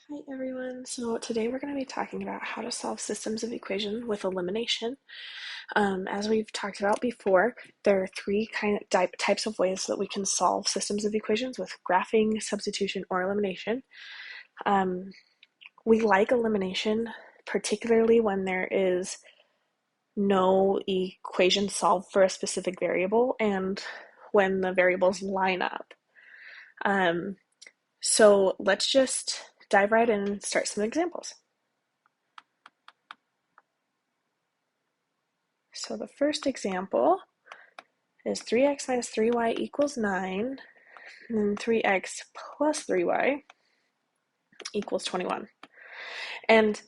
Hi everyone. So today we're going to be talking about how to solve systems of equations with elimination. As we've talked about before, there are three types of ways that we can solve systems of equations with graphing, substitution, or elimination. Um, we like elimination, particularly when there is no equation solved for a specific variable and when the variables line up. Um, so let's just dive right in and start some examples. So the first example is 3x minus 3y equals 9, and then 3x plus 3y equals 21. And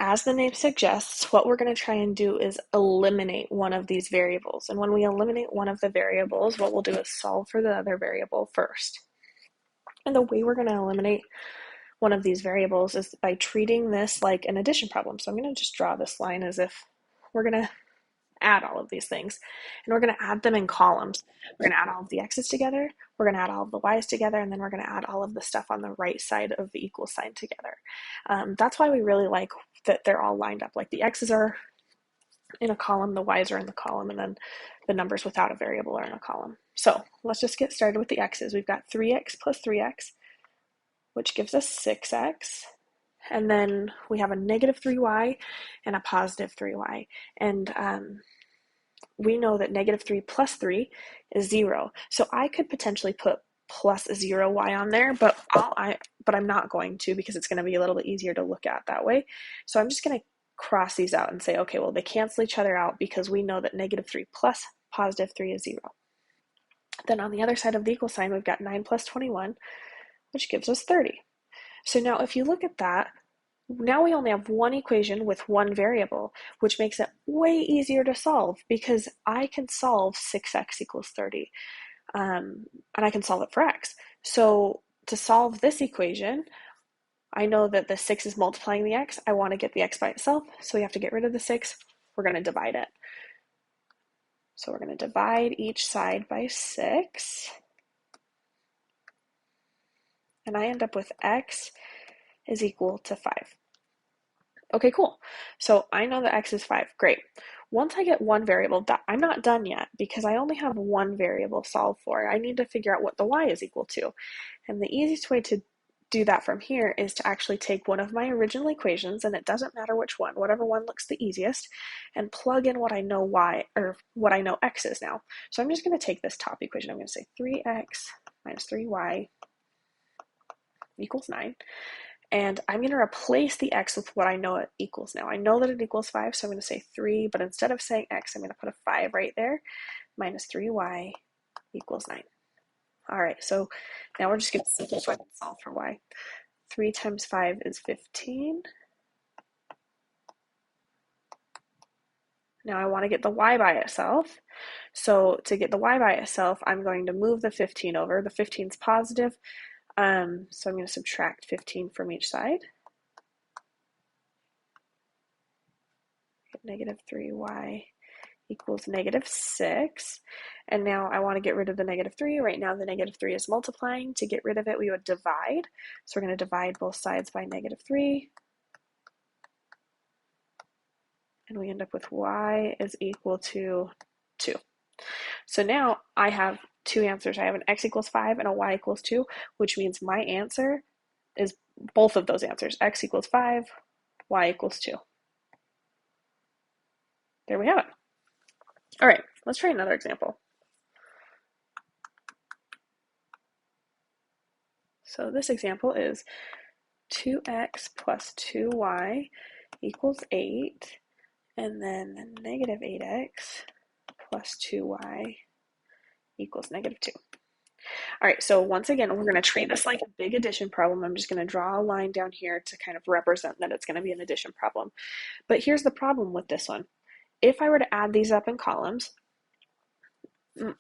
as the name suggests, what we're going to try and do is eliminate one of these variables. And when we eliminate one of the variables, what we'll do is solve for the other variable first. And the way we're going to eliminate one of these variables is by treating this like an addition problem. So I'm going to just draw this line as if we're going to add all of these things, and we're going to add them in columns. We're going to add all of the x's together, we're going to add all of the y's together, and then we're going to add all of the stuff on the right side of the equal sign together. That's why we really like that they're all lined up. Like the x's are in a column, the y's are in the column, and then the numbers without a variable are in a column. So let's just get started with the x's. We've got 3x plus 3x, which gives us 6x. And then we have a negative 3y and a positive 3y. And we know that negative 3 plus 3 is 0. So I could potentially put plus 0y on there, but I'm not going to, because it's going to be a little bit easier to look at that way. So I'm just going to cross these out and say, okay, well, they cancel each other out because we know that negative 3 plus positive 3 is 0. Then on the other side of the equal sign, we've got 9 plus 21, which gives us 30. So now if you look at that, now we only have one equation with one variable, which makes it way easier to solve because I can solve 6x equals 30, and I can solve it for x. So to solve this equation, I know that the 6 is multiplying the x. I want to get the x by itself, so we have to get rid of the 6. We're going to divide it. So we're going to divide each side by 6, and I end up with x is equal to 5. Okay, cool. So I know that x is 5. Great. Once I get one variable, I'm not done yet because I only have one variable solved for. I need to figure out what the y is equal to. And the easiest way to do that from here is to actually take one of my original equations, and it doesn't matter which one, whatever one looks the easiest, and plug in what I know y, or what I know x is now. So I'm just going to take this top equation. I'm going to say 3x minus 3y equals 9. And I'm going to replace the x with what I know it equals now. I know that it equals 5, so I'm going to say 3, but instead of saying x, I'm going to put a 5 right there, minus 3y equals 9. All right, so now we're just going to simplify and solve for y. 3 times 5 is 15. Now I want to get the y by itself. So to get the y by itself, I'm going to move the 15 over. The 15 is positive, so I'm going to subtract 15 from each side. Negative 3y equals negative 6. And now I want to get rid of the negative 3. Right now the negative 3 is multiplying. To get rid of it, we would divide. So we're going to divide both sides by negative 3. And we end up with y is equal to 2. So now I have two answers. I have an x equals 5 and a y equals 2, which means my answer is both of those answers. X equals 5, y equals 2. There we have it. All right, let's try another example. So this example is 2x plus 2y equals 8, and then negative 8x plus 2y equals negative 2. All right, so once again, we're going to treat this like a big addition problem. I'm just going to draw a line down here to kind of represent that it's going to be an addition problem. But here's the problem with this one. If I were to add these up in columns,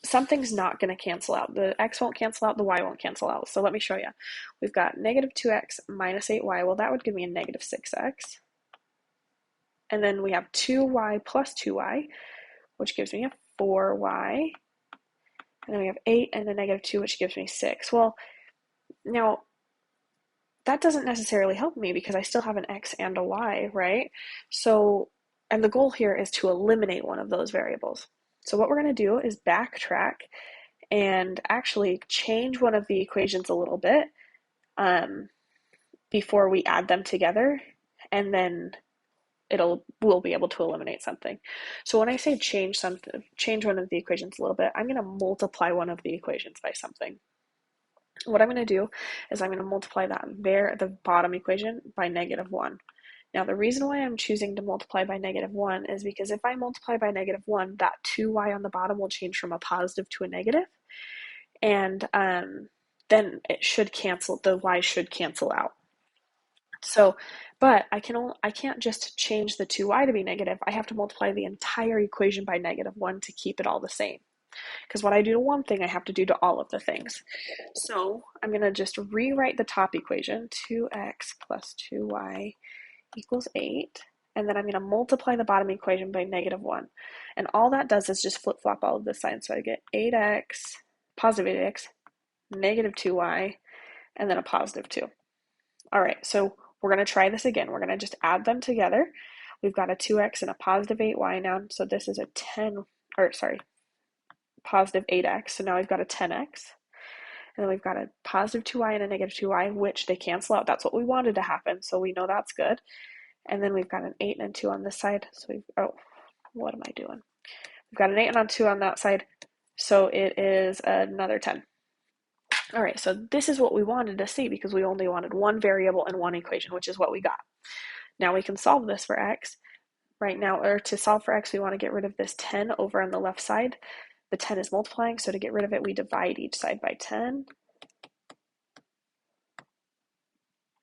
something's not going to cancel out. The x won't cancel out, the y won't cancel out. So let me show you. We've got negative 2x minus 8y. Well, that would give me a negative 6x. And then we have 2y plus 2y, which gives me a 4y. And then we have 8 and a negative 2, which gives me 6. Well, now that doesn't necessarily help me because I still have an x and a y, right? So, and the goal here is to eliminate one of those variables. So what we're going to do is backtrack and actually change one of the equations a little bit before we add them together, and then we'll be able to eliminate something. So when I say change one of the equations a little bit, I'm going to multiply one of the equations by something. What I'm going to do is I'm going to multiply the bottom equation by -1. Now the reason why I'm choosing to multiply by -1 is because if I multiply by -1, that 2y on the bottom will change from a positive to a negative, and then it should cancel, the y should cancel out. So, but I can't just change the 2y to be negative. I have to multiply the entire equation by -1 to keep it all the same. Because what I do to one thing, I have to do to all of the things. So I'm going to just rewrite the top equation, 2x plus 2y equals 8. And then I'm going to multiply the bottom equation by -1. And all that does is just flip-flop all of the signs. So I get 8x, positive 8x, -2y, and then a positive 2. All right, so we're going to try this again. We're going to just add them together. We've got a 2x and a positive 8y now. So this is a positive 8x. So now we've got a 10x. And then we've got a positive 2y and a negative 2y, which they cancel out. That's what we wanted to happen, so we know that's good. And then we've got an 8 and a 2 on this side. So what am I doing? We've got an 8 and a 2 on that side. So it is another 10. All right, so this is what we wanted to see because we only wanted one variable and one equation, which is what we got. Now we can solve this for x. Right now, or to solve for x, we want to get rid of this 10 over on the left side. The 10 is multiplying, so to get rid of it, we divide each side by 10.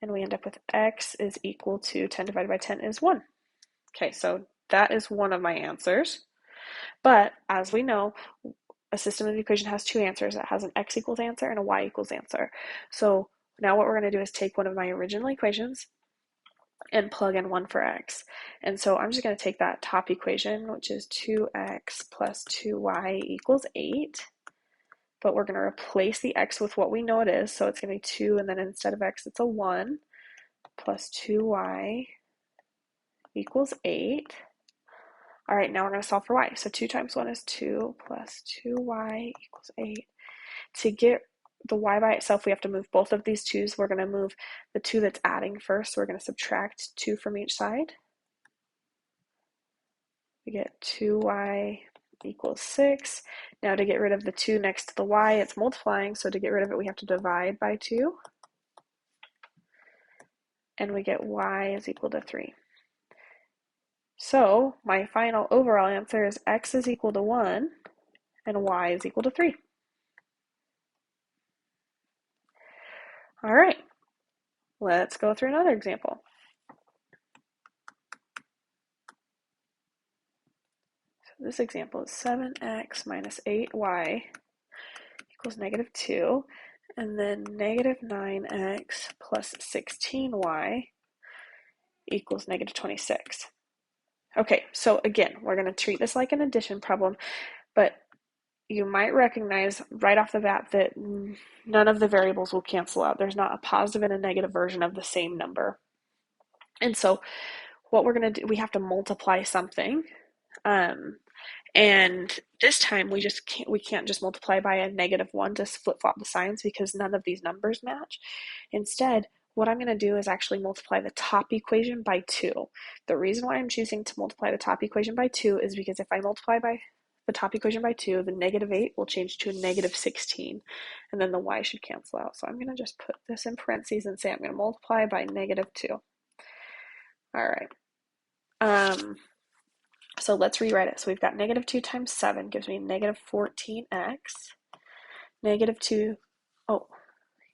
And we end up with x is equal to 10 divided by 10 is 1. Okay, so that is one of my answers. But as we know, a system of equation has two answers. It has an x equals answer and a y equals answer. So now what we're going to do is take one of my original equations and plug in 1 for x. And so I'm just going to take that top equation, which is 2x plus 2y equals 8. But we're going to replace the x with what we know it is. So it's going to be 2, and then instead of x, it's a 1 plus 2y equals 8. All right, now we're going to solve for y. So 2 times 1 is 2 plus 2y equals 8. To get the y by itself, we have to move both of these 2's. We're going to move the 2 that's adding first. So we're going to subtract 2 from each side. We get 2y equals 6. Now to get rid of the 2 next to the y, it's multiplying. So to get rid of it, we have to divide by 2. And we get y is equal to 3. So my final overall answer is x is equal to 1 and y is equal to 3. All right, let's go through another example. So this example is 7x minus 8y equals -2, and then -9x plus 16y equals -26. Okay, so again, we're going to treat this like an addition problem, but you might recognize right off the bat that none of the variables will cancel out. There's not a positive and a negative version of the same number. And so what we're going to do, we have to multiply something. And this time we can't just multiply by a -1 to flip-flop the signs because none of these numbers match. Instead, what I'm going to do is actually multiply the top equation by 2. The reason why I'm choosing to multiply the top equation by 2 is because if I multiply by the top equation by 2, the -8 will change to a -16, and then the y should cancel out. So I'm going to just put this in parentheses and say I'm going to multiply by -2. All right. So let's rewrite it. So we've got -2 times 7 gives me -14x. -2, oh,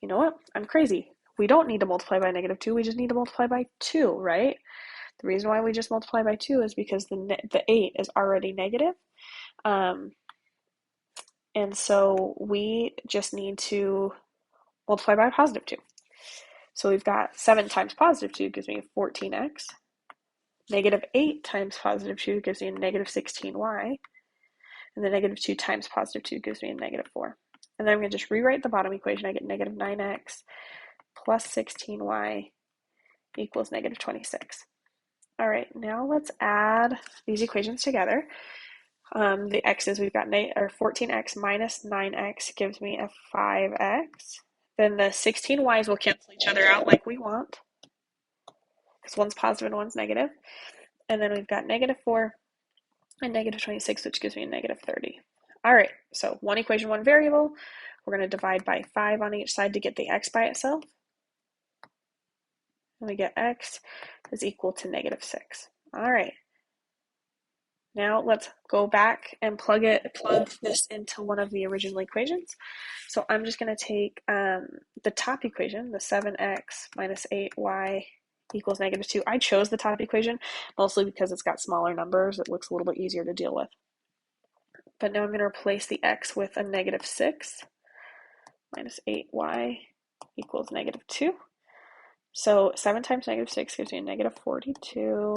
you know what? I'm crazy. We don't need to multiply by -2, we just need to multiply by 2, right? The reason why we just multiply by 2 is because the 8 is already negative. And so we just need to multiply by a positive 2. So we've got 7 times positive 2 gives me 14x. -8 times positive 2 gives me a -16y. And then -2 times positive 2 gives me a -4. And then I'm going to just rewrite the bottom equation. I get -9x plus 16y equals negative 26. All right, now let's add these equations together. The x's, we've got 14x minus 9x gives me a 5x. Then the 16y's will cancel each other out like we want, because one's positive and one's negative. And then we've got negative 4 and negative 26, which gives me a negative 30. All right, so one equation, one variable. We're going to divide by 5 on each side to get the x by itself. And we get x is equal to negative 6. All right. Now let's go back and plug this into one of the original equations. So I'm just going to take the top equation, the 7x minus 8y equals negative 2. I chose the top equation mostly because it's got smaller numbers. It looks a little bit easier to deal with. But now I'm going to replace the x with a negative 6 minus 8y equals negative 2. So 7 times negative 6 gives me a negative 42.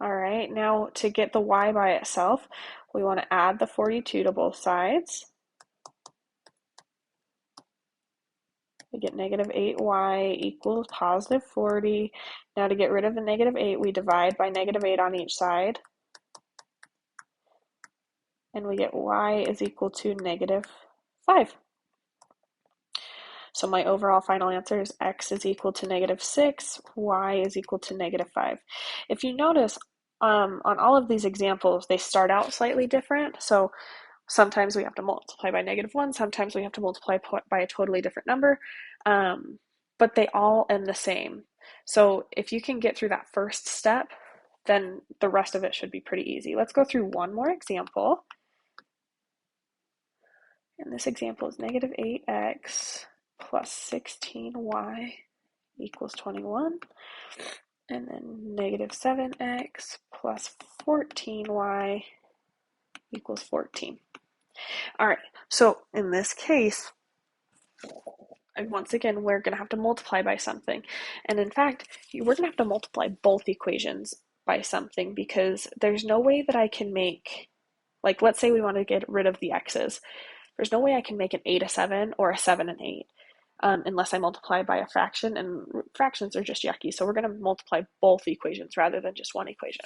All right, now to get the y by itself, we want to add the 42 to both sides. We get negative 8y equals positive 40. Now to get rid of the negative 8, we divide by negative 8 on each side. And we get y is equal to negative 5. So my overall final answer is x is equal to negative 6, y is equal to negative 5. If you notice, on all of these examples, they start out slightly different. So sometimes we have to multiply by negative 1, sometimes we have to multiply by a totally different number, but they all end the same. So if you can get through that first step, then the rest of it should be pretty easy. Let's go through one more example. And this example is negative 8x plus 16y equals 21. And then negative 7x plus 14y equals 14. All right, so in this case, once again, we're going to have to multiply by something. And in fact, we're going to have to multiply both equations by something, because there's no way that I can make, like, let's say we want to get rid of the x's. There's no way I can make an 8 a 7 or a 7 an 8 unless I multiply by a fraction, and fractions are just yucky. So we're going to multiply both equations rather than just one equation.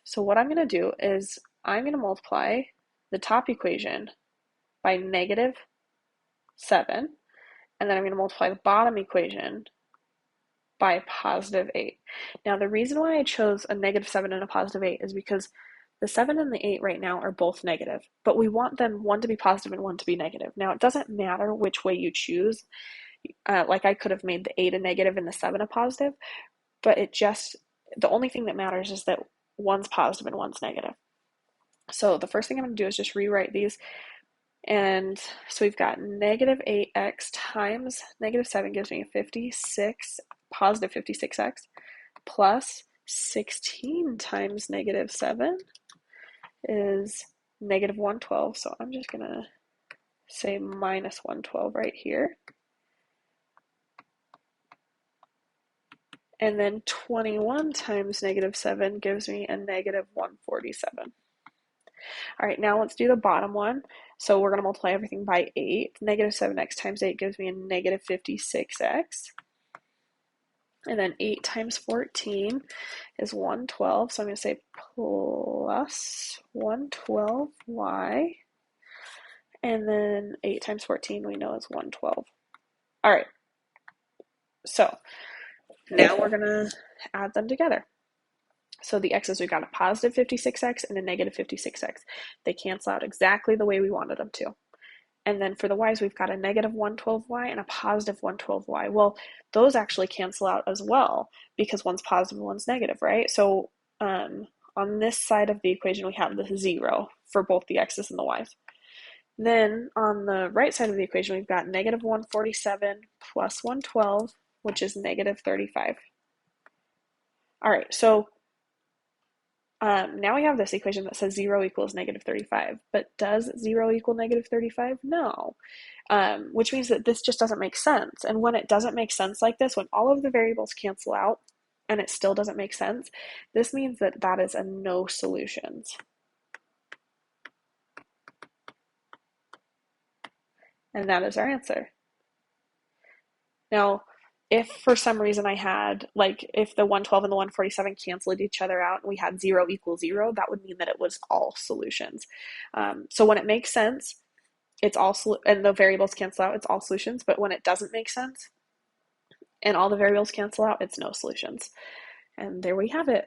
So what I'm going to do is I'm going to multiply the top equation by negative 7, and then I'm going to multiply the bottom equation by positive 8. Now the reason why I chose a negative 7 and a positive 8 is because the 7 and the 8 right now are both negative, but we want them one to be positive and one to be negative. Now it doesn't matter which way you choose. Like I could have made the 8 a negative and the 7 a positive, but the only thing that matters is that one's positive and one's negative. So the first thing I'm going to do is just rewrite these. And so we've got negative 8x times negative 7 gives me a 56, positive 56x, plus 16 times negative 7 is negative 112. So I'm just going to say minus 112 right here. And then 21 times negative 7 gives me a negative 147. All right, now let's do the bottom one. So we're going to multiply everything by 8. Negative 7x times 8 gives me a negative 56x. And then 8 times 14 is 112. So I'm going to say plus 112y. And then 8 times 14 we know is 112. All right, so now we're going to add them together. So the x's, we've got a positive 56x and a negative 56x. They cancel out exactly the way we wanted them to. And then for the y's, we've got a negative 112y and a positive 112y. Well, those actually cancel out as well because one's positive and one's negative, right? So on this side of the equation, we have the 0 for both the x's and the y's. Then on the right side of the equation, we've got negative 147 plus 112, which is negative 35. All right, so now we have this equation that says 0 equals negative 35, but does 0 equal negative 35? No, which means that this just doesn't make sense. And when it doesn't make sense like this, when all of the variables cancel out and it still doesn't make sense, this means that that is a no solutions. And that is our answer. Now, if for some reason I had, like, if the 112 and the 147 canceled each other out and we had 0 equals 0, that would mean that it was all solutions. So when it makes sense, it's all, and the variables cancel out, it's all solutions. But when it doesn't make sense and all the variables cancel out, it's no solutions. And there we have it.